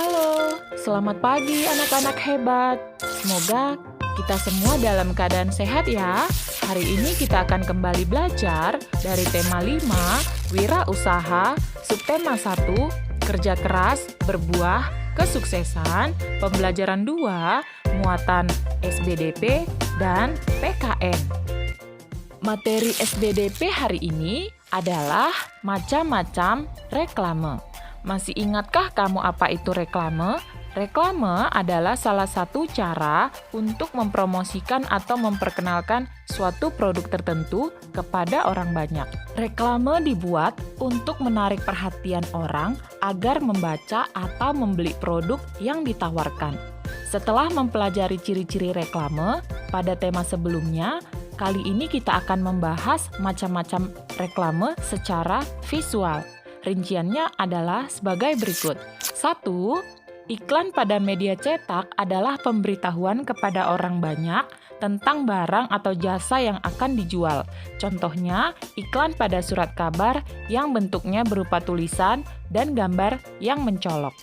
Halo, selamat pagi anak-anak hebat. Semoga kita semua dalam keadaan sehat ya. Hari ini kita akan kembali belajar dari tema 5, wirausaha, subtema 1, kerja keras, berbuah, kesuksesan, pembelajaran 2, muatan SBDP, dan PKN. Materi SBDP hari ini adalah macam-macam reklame. Masih ingatkah kamu apa itu reklame? Reklame adalah salah satu cara untuk mempromosikan atau memperkenalkan suatu produk tertentu kepada orang banyak. Reklame dibuat untuk menarik perhatian orang agar membaca atau membeli produk yang ditawarkan. Setelah mempelajari ciri-ciri reklame pada tema sebelumnya, kali ini kita akan membahas macam-macam reklame secara visual. Rinciannya adalah sebagai berikut. 1. Iklan pada media cetak adalah pemberitahuan kepada orang banyak tentang barang atau jasa yang akan dijual. Contohnya, iklan pada surat kabar yang bentuknya berupa tulisan dan gambar yang mencolok.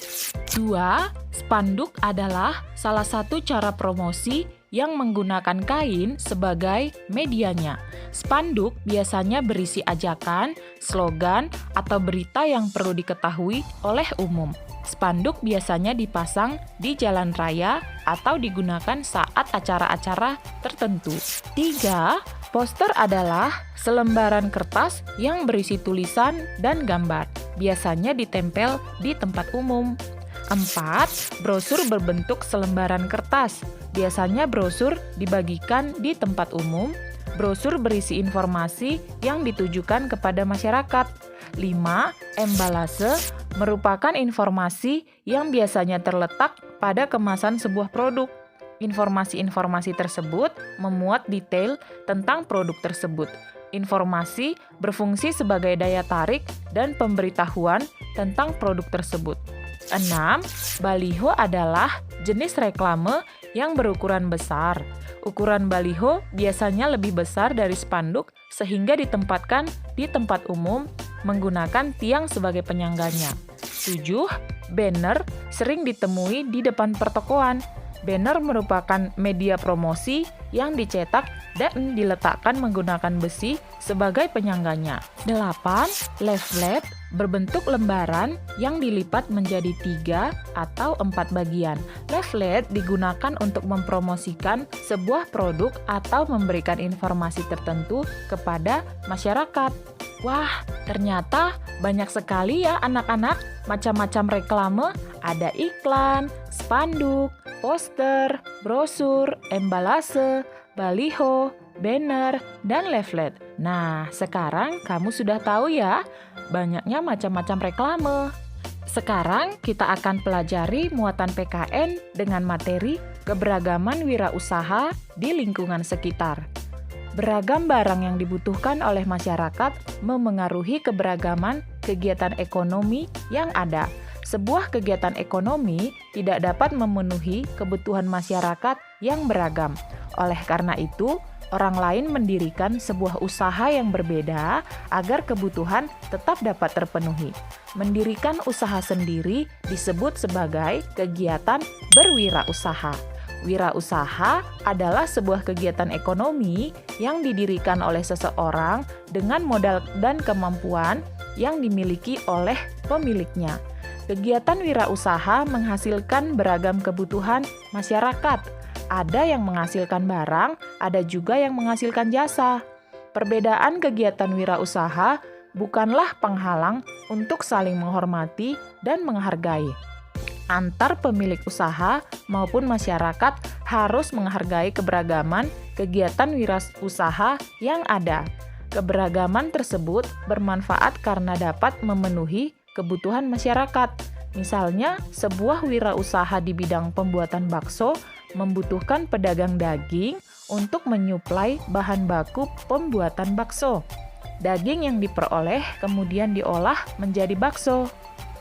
2. Spanduk adalah salah satu cara promosi yang menggunakan kain sebagai medianya. Spanduk biasanya berisi ajakan, slogan, atau berita yang perlu diketahui oleh umum. Spanduk biasanya dipasang di jalan raya atau digunakan saat acara-acara tertentu. 3. Poster adalah selembaran kertas yang berisi tulisan dan gambar, biasanya ditempel di tempat umum. 4. Brosur berbentuk selembaran kertas. Biasanya brosur dibagikan di tempat umum. Brosur berisi informasi yang ditujukan kepada masyarakat. 5. Embalase merupakan informasi yang biasanya terletak pada kemasan sebuah produk. Informasi-informasi tersebut memuat detail tentang produk tersebut. Informasi berfungsi sebagai daya tarik dan pemberitahuan tentang produk tersebut. 6. Baliho adalah jenis reklame yang berukuran besar. Ukuran baliho biasanya lebih besar dari spanduk sehingga ditempatkan di tempat umum menggunakan tiang sebagai penyangganya. 7. Banner sering ditemui di depan pertokoan. Banner merupakan media promosi yang dicetak dan diletakkan menggunakan besi sebagai penyangganya. 8. Leaflet berbentuk lembaran yang dilipat menjadi 3 atau 4 bagian. Leaflet digunakan untuk mempromosikan sebuah produk atau memberikan informasi tertentu kepada masyarakat. Wah, ternyata banyak sekali ya anak-anak macam-macam reklame. Ada iklan, spanduk, poster, brosur, embalase, baliho, banner, dan leaflet. Nah, sekarang kamu sudah tahu ya, banyaknya macam-macam reklame. Sekarang kita akan pelajari muatan PKN dengan materi keberagaman wirausaha di lingkungan sekitar. Beragam barang yang dibutuhkan oleh masyarakat memengaruhi keberagaman kegiatan ekonomi yang ada. Sebuah kegiatan ekonomi tidak dapat memenuhi kebutuhan masyarakat yang beragam. Oleh karena itu, orang lain mendirikan sebuah usaha yang berbeda agar kebutuhan tetap dapat terpenuhi. Mendirikan usaha sendiri disebut sebagai kegiatan berwirausaha. Wirausaha adalah sebuah kegiatan ekonomi yang didirikan oleh seseorang dengan modal dan kemampuan yang dimiliki oleh pemiliknya. Kegiatan wirausaha menghasilkan beragam kebutuhan masyarakat. Ada yang menghasilkan barang, ada juga yang menghasilkan jasa. Perbedaan kegiatan wirausaha bukanlah penghalang untuk saling menghormati dan menghargai. Antar pemilik usaha maupun masyarakat harus menghargai keberagaman kegiatan wirausaha yang ada. Keberagaman tersebut bermanfaat karena dapat memenuhi kebutuhan masyarakat. Misalnya, sebuah wirausaha di bidang pembuatan bakso membutuhkan pedagang daging untuk menyuplai bahan baku pembuatan bakso. Daging yang diperoleh kemudian diolah menjadi bakso.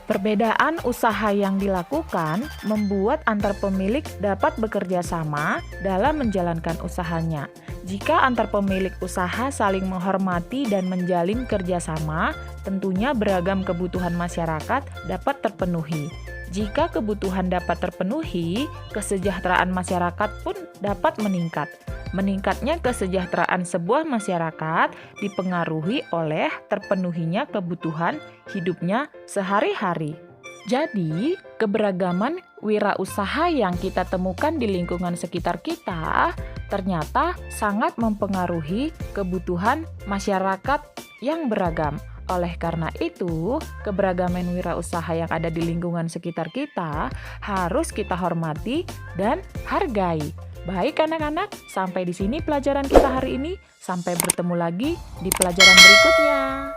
Perbedaan usaha yang dilakukan membuat antar pemilik dapat bekerja sama dalam menjalankan usahanya. Jika antar pemilik usaha saling menghormati dan menjalin kerjasama, tentunya beragam kebutuhan masyarakat dapat terpenuhi. Jika kebutuhan dapat terpenuhi, kesejahteraan masyarakat pun dapat meningkat. Meningkatnya kesejahteraan sebuah masyarakat dipengaruhi oleh terpenuhinya kebutuhan hidupnya sehari-hari. Jadi, keberagaman wirausaha yang kita temukan di lingkungan sekitar kita ternyata sangat mempengaruhi kebutuhan masyarakat yang beragam. Oleh karena itu, keberagaman wirausaha yang ada di lingkungan sekitar kita harus kita hormati dan hargai. Baik anak-anak, sampai di sini pelajaran kita hari ini. Sampai bertemu lagi di pelajaran berikutnya.